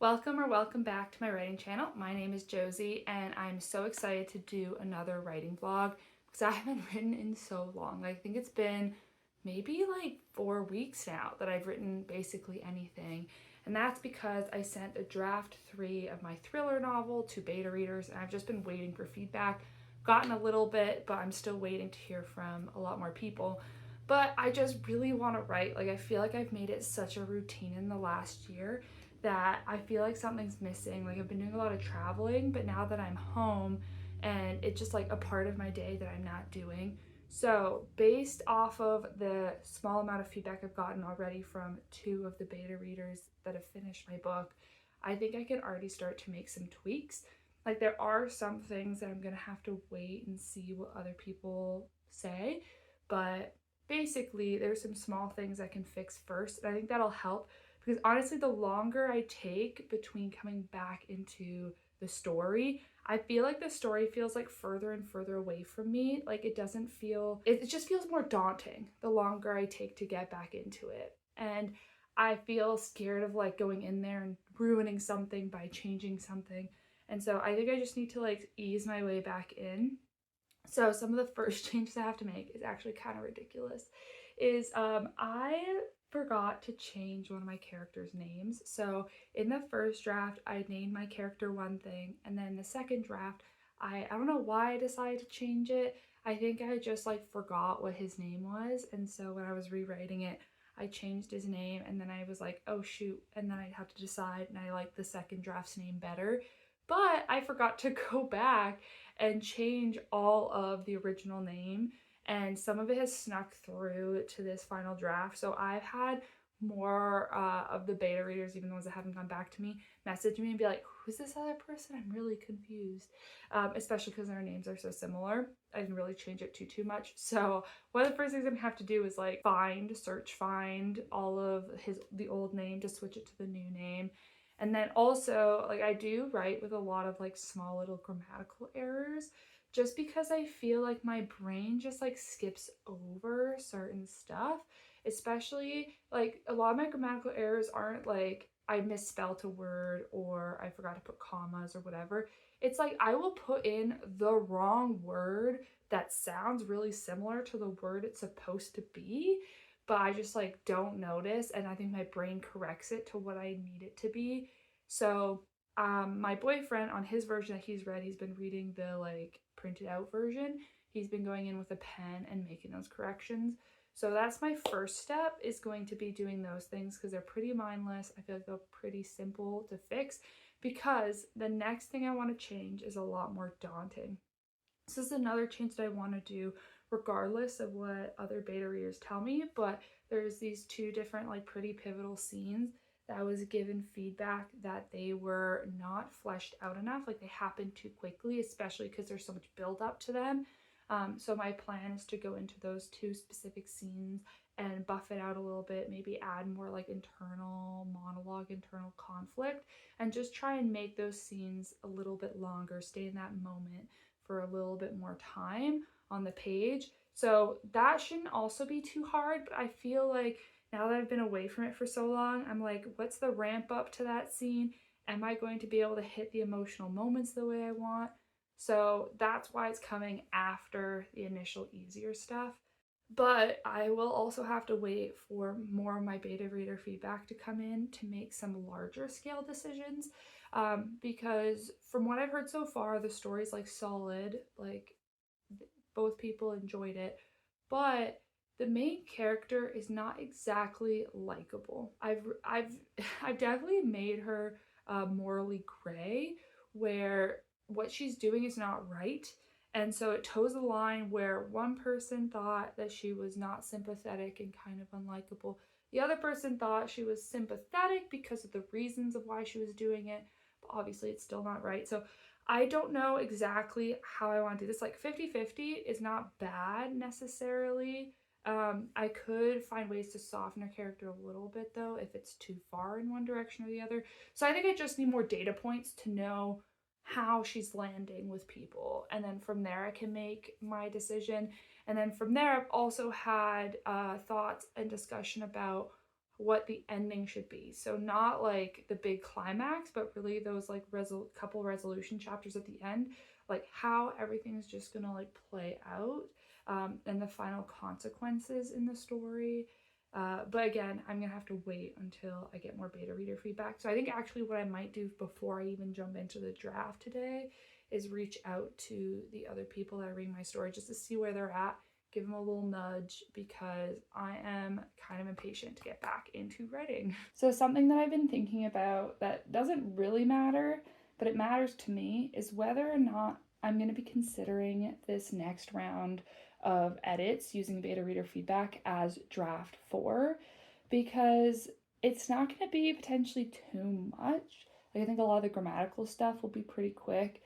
Welcome back to my writing channel. My name is Josie and I'm so excited to do another writing vlog because I haven't written in so long. I think it's been maybe like 4 weeks now that I've written basically anything. And that's because I sent a draft 3 of my thriller novel to beta readers and I've just been waiting for feedback. Gotten a little bit, but I'm still waiting to hear from a lot more people. But I just really want to write. Like I feel like I've made it such a routine in the last year that I feel like something's missing. Like I've been doing a lot of traveling, but now that I'm home and it's just like a part of my day that I'm not doing. So based off of the small amount of feedback I've gotten already from 2 of the beta readers that have finished my book, I think I can already start to make some tweaks. Like there are some things that I'm gonna have to wait and see what other people say, but basically there's some small things I can fix first, and I think that'll help because honestly, the longer I take between coming back into the story, I feel like the story feels like further and further away from me. Like it doesn't feel, it just feels more daunting the longer I take to get back into it. And I feel scared of like going in there and ruining something by changing something. And so I think I just need to like ease my way back in. So some of the first changes I have to make is actually kind of ridiculous. I forgot to change one of my characters' names. So in the first draft, I named my character one thing, and then the second draft, I don't know why I decided to change it. I think I just like forgot what his name was, and so when I was rewriting it, I changed his name, and then I was like, oh shoot, and then I'd have to decide, and I like the second draft's name better. But I forgot to go back and change all of the original name, and some of it has snuck through to this final draft. So I've had more of the beta readers, even the ones that haven't gone back to me, message me and be like, who's this other person? I'm really confused. Especially because their names are so similar. I didn't really change it too much. So one of the first things I'm gonna have to do is like search find all of the old name to switch it to the new name. And then also, like, I do write with a lot of like small little grammatical errors just because I feel like my brain just like skips over certain stuff, especially like a lot of my grammatical errors aren't like I misspelled a word or I forgot to put commas or whatever. It's like I will put in the wrong word that sounds really similar to the word it's supposed to be, but I just like don't notice, and I think my brain corrects it to what I need it to be. So my boyfriend, on his version that he's read, he's been reading the like printed out version. He's been going in with a pen and making those corrections. So that's my first step, is going to be doing those things because they're pretty mindless. I feel like they're pretty simple to fix, because the next thing I want to change is a lot more daunting. This is another change that I want to do regardless of what other beta readers tell me, but there's these 2 different like pretty pivotal scenes that I was given feedback that they were not fleshed out enough. Like they happened too quickly, especially because there's so much build up to them. So my plan is to go into those 2 specific scenes and buff it out a little bit, maybe add more like internal monologue, internal conflict, and just try and make those scenes a little bit longer, stay in that moment for a little bit more time on the page. So that shouldn't also be too hard, but I feel like now that I've been away from it for so long, I'm like, what's the ramp up to that scene? Am I going to be able to hit the emotional moments the way I want? So that's why it's coming after the initial easier stuff. But I will also have to wait for more of my beta reader feedback to come in to make some larger scale decisions. Because from what I've heard so far, the story's like solid, like both people enjoyed it, but the main character is not exactly likable. I've definitely made her morally gray, where what she's doing is not right. And so it toes the line where one person thought that she was not sympathetic and kind of unlikable. The other person thought she was sympathetic because of the reasons of why she was doing it, but obviously it's still not right. So I don't know exactly how I want to do this. Like 50-50 is not bad necessarily. I could find ways to soften her character a little bit though if it's too far in one direction or the other. So I think I just need more data points to know how she's landing with people, and then from there I can make my decision. And then from there I've also had thoughts and discussion about what the ending should be. So not like the big climax, but really those like couple resolution chapters at the end, like how everything is just gonna like play out, and the final consequences in the story. But again, I'm gonna have to wait until I get more beta reader feedback. So I think actually what I might do before I even jump into the draft today is reach out to the other people that are reading my story just to see where they're at, give them a little nudge, because I am kind of impatient to get back into writing. So something that I've been thinking about that doesn't really matter, but it matters to me, is whether or not I'm going to be considering this next round of edits using beta reader feedback as draft 4, because it's not going to be potentially too much. Like, I think a lot of the grammatical stuff will be pretty quick.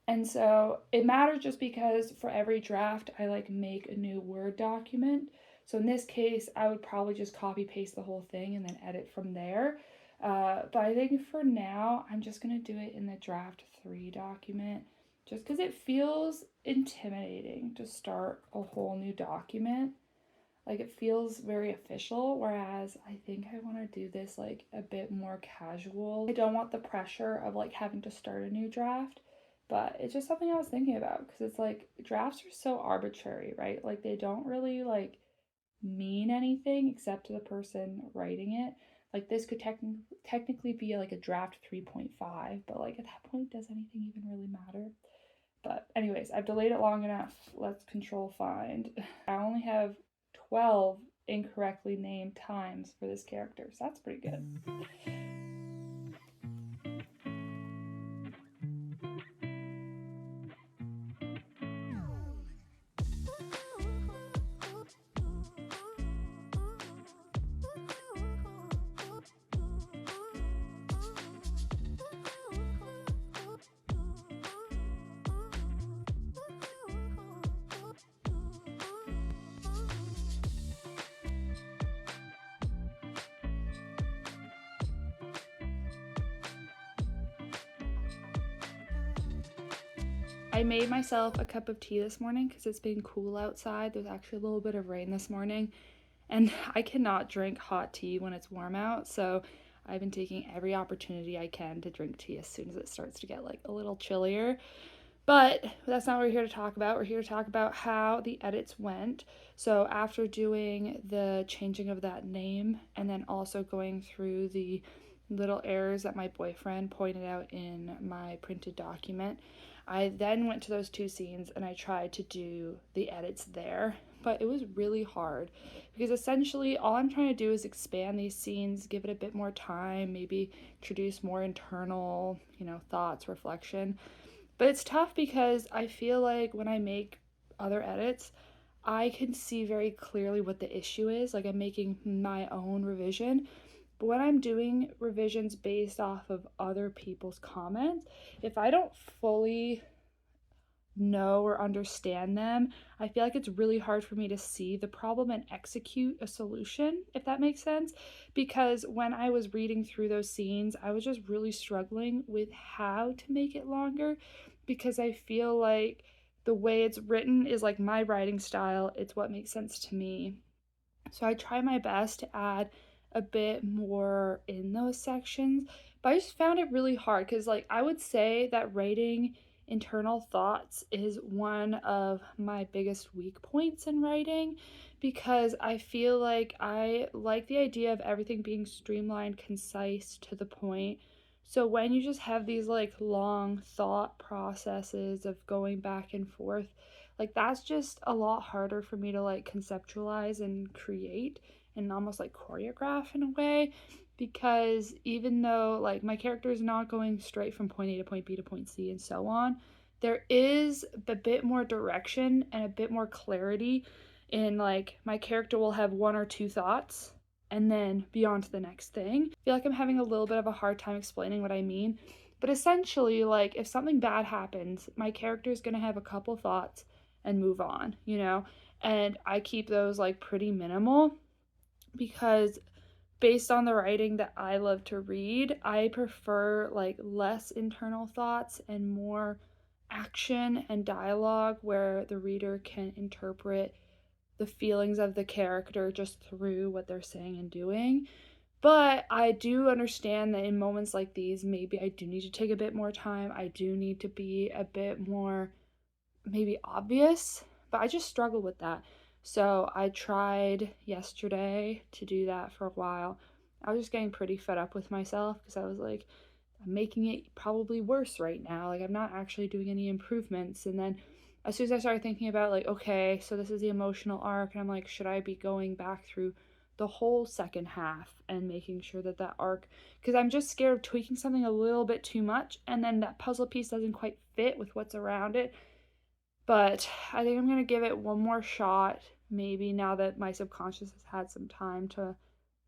And so it matters just because for every draft, I like make a new Word document. So in this case, I would probably just copy paste the whole thing and then edit from there. But I think for now, I'm just going to do it in the draft 3 document just because it feels intimidating to start a whole new document. Like, it feels very official, whereas I think I want to do this like a bit more casual. I don't want the pressure of like having to start a new draft, but it's just something I was thinking about because it's like drafts are so arbitrary, right? Like, they don't really like mean anything except to the person writing it. Like, this could technically be like a draft 3.5, but like at that point, does anything even really matter? But anyways, I've delayed it long enough. Let's control find. I only have 12 incorrectly named times for this character, so that's pretty good. I made myself a cup of tea this morning because it's been cool outside. There's actually a little bit of rain this morning, and I cannot drink hot tea when it's warm out, so I've been taking every opportunity I can to drink tea as soon as it starts to get like a little chillier. But that's not what we're here to talk about. We're here to talk about how the edits went. So after doing the changing of that name and then also going through the little errors that my boyfriend pointed out in my printed document, I then went to those 2 scenes and I tried to do the edits there. But it was really hard because essentially all I'm trying to do is expand these scenes, give it a bit more time, maybe introduce more internal, thoughts, reflection. But it's tough because I feel like when I make other edits, I can see very clearly what the issue is. Like, I'm making my own revision. But when I'm doing revisions based off of other people's comments, if I don't fully know or understand them, I feel like it's really hard for me to see the problem and execute a solution, if that makes sense. Because when I was reading through those scenes, I was just really struggling with how to make it longer, because I feel like the way it's written is like my writing style. It's what makes sense to me. So I try my best to add a bit more in those sections, but I just found it really hard because, like, I would say that writing internal thoughts is one of my biggest weak points in writing, because I feel like I like the idea of everything being streamlined, concise, to the point. So when you just have these like long thought processes of going back and forth, like, that's just a lot harder for me to like conceptualize and create and almost like choreograph in a way, because even though like my character is not going straight from point A to point B to point C and so on, there is a bit more direction and a bit more clarity in like my character will have 1 or 2 thoughts and then be on to the next thing. I feel like I'm having a little bit of a hard time explaining what I mean, but essentially, like, if something bad happens, my character is going to have a couple thoughts and move on, and I keep those like pretty minimal, because based on the writing that I love to read, I prefer like less internal thoughts and more action and dialogue where the reader can interpret the feelings of the character just through what they're saying and doing. But I do understand that in moments like these, maybe I do need to take a bit more time. I do need to be a bit more maybe obvious, but I just struggle with that. So I tried yesterday to do that for a while. I was just getting pretty fed up with myself because I was like, I'm making it probably worse right now. Like, I'm not actually doing any improvements. And then as soon as I started thinking about, like, okay, so this is the emotional arc, and I'm like, should I be going back through the whole second half and making sure that that arc, because I'm just scared of tweaking something a little bit too much and then that puzzle piece doesn't quite fit with what's around it. But I think I'm going to give it one more shot, maybe now that my subconscious has had some time to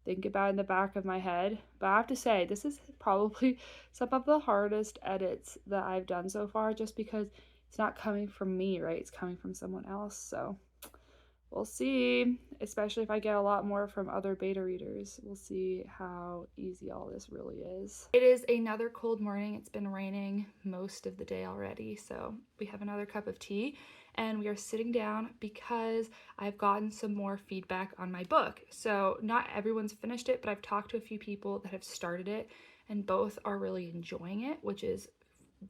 think about in the back of my head. But I have to say, this is probably some of the hardest edits that I've done so far, just because it's not coming from me, right? It's coming from someone else. So we'll see, especially if I get a lot more from other beta readers. We'll see how easy all this really is. It is another cold morning. It's been raining most of the day already, so we have another cup of tea and we are sitting down because I've gotten some more feedback on my book. So not everyone's finished it, but I've talked to a few people that have started it and both are really enjoying it, which is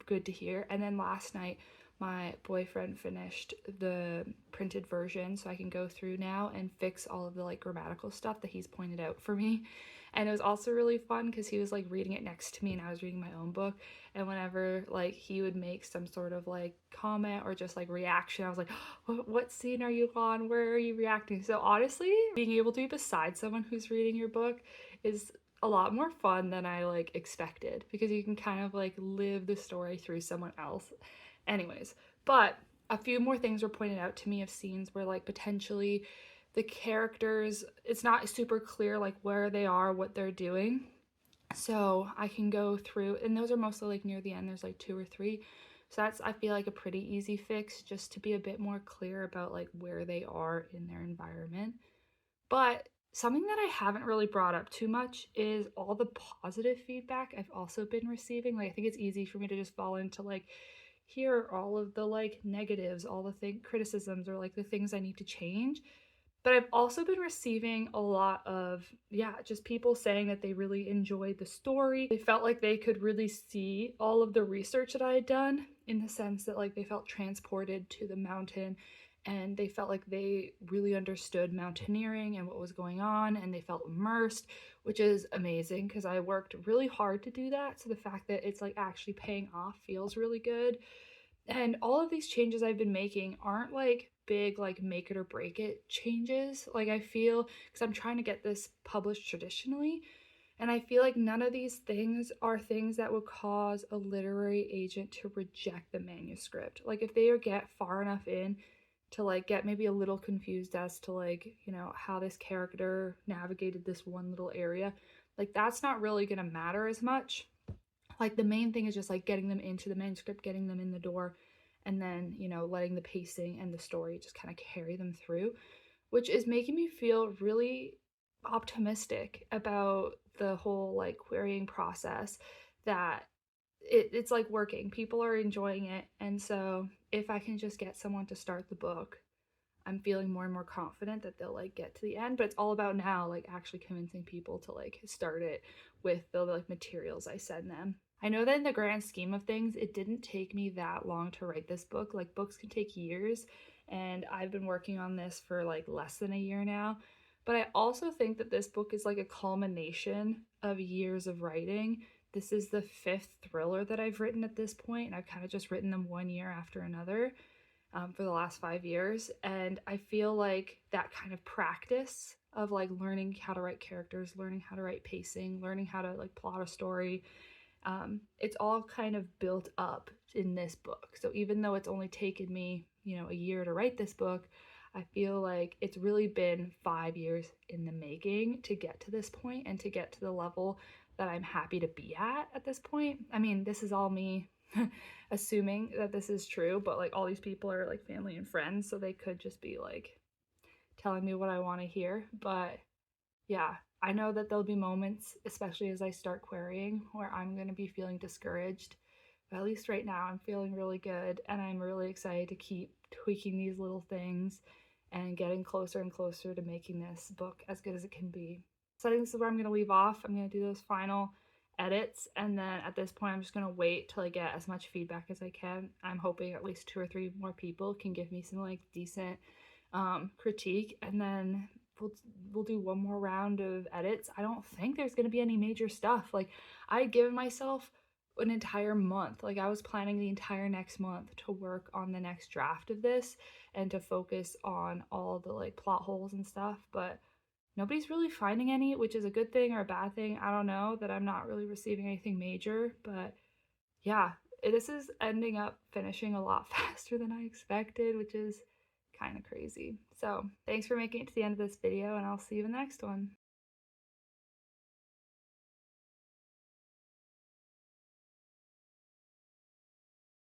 good to hear. And then last night my boyfriend finished the printed version, so I can go through now and fix all of the like grammatical stuff that he's pointed out for me. And it was also really fun because he was like reading it next to me and I was reading my own book, and whenever like he would make some sort of like comment or just like reaction, I was like, what scene are you on, where are you reacting? So honestly, being able to be beside someone who's reading your book is a lot more fun than I like expected, because you can kind of like live the story through someone else. Anyways, but a few more things were pointed out to me of scenes where like potentially the characters, it's not super clear like where they are, what they're doing. So I can go through, and those are mostly like near the end, there's like 2 or 3. So that's, I feel like, a pretty easy fix, just to be a bit more clear about like where they are in their environment. But something that I haven't really brought up too much is all the positive feedback I've also been receiving. Like, I think it's easy for me to just fall into like, here are all of the like negatives, all the criticisms, or like the things I need to change. But I've also been receiving a lot of, yeah, just people saying that they really enjoyed the story. They felt like they could really see all of the research that I had done, in the sense that like they felt transported to the mountain and they felt like they really understood mountaineering and what was going on, and they felt immersed, which is amazing because I worked really hard to do that. So the fact that it's like actually paying off feels really good. And all of these changes I've been making aren't like big, like make it or break it changes. Like, I feel, because I'm trying to get this published traditionally, and I feel like none of these things are things that would cause a literary agent to reject the manuscript. Like, if they get far enough in to like get maybe a little confused as to like, you know, how this character navigated this one little area, like that's not really gonna matter as much. Like, the main thing is just like getting them into the manuscript, getting them in the door, and then, you know, letting the pacing and the story just kind of carry them through, which is making me feel really optimistic about the whole like querying process, that it's like working. People are enjoying it. And so if I can just get someone to start the book, I'm feeling more and more confident that they'll like get to the end. But it's all about now like actually convincing people to like start it with the like materials I send them. I know that in the grand scheme of things, it didn't take me that long to write this book. Like, books can take years, and I've been working on this for like less than a year now. But I also think that this book is like a culmination of years of writing. This is the 5th thriller that I've written at this point, and I've kind of just written them one year after another, for the last 5 years. And I feel like that kind of practice of like learning how to write characters, learning how to write pacing, learning how to like plot a story, it's all kind of built up in this book. So even though it's only taken me, you know, a year to write this book, I feel like it's really been 5 years in the making to get to this point and to get to the level that I'm happy to be at this point. I mean, this is all me assuming that this is true, but like all these people are like family and friends, so they could just be like telling me what I want to hear. But yeah, I know that there'll be moments, especially as I start querying, where I'm going to be feeling discouraged. But at least right now, I'm feeling really good, and I'm really excited to keep tweaking these little things and getting closer and closer to making this book as good as it can be. So I think this is where I'm going to leave off. I'm going to do those final edits, and then at this point I'm just going to wait till I get as much feedback as I can. I'm hoping at least 2 or 3 more people can give me some like decent critique, and then we'll do one more round of edits. I don't think there's going to be any major stuff. Like, I had given myself an entire month. Like, I was planning the entire next month to work on the next draft of this and to focus on all the like plot holes and stuff, but nobody's really finding any, which is a good thing or a bad thing. I don't know, that I'm not really receiving anything major, but yeah, this is ending up finishing a lot faster than I expected, which is kind of crazy. So thanks for making it to the end of this video, and I'll see you in the next one.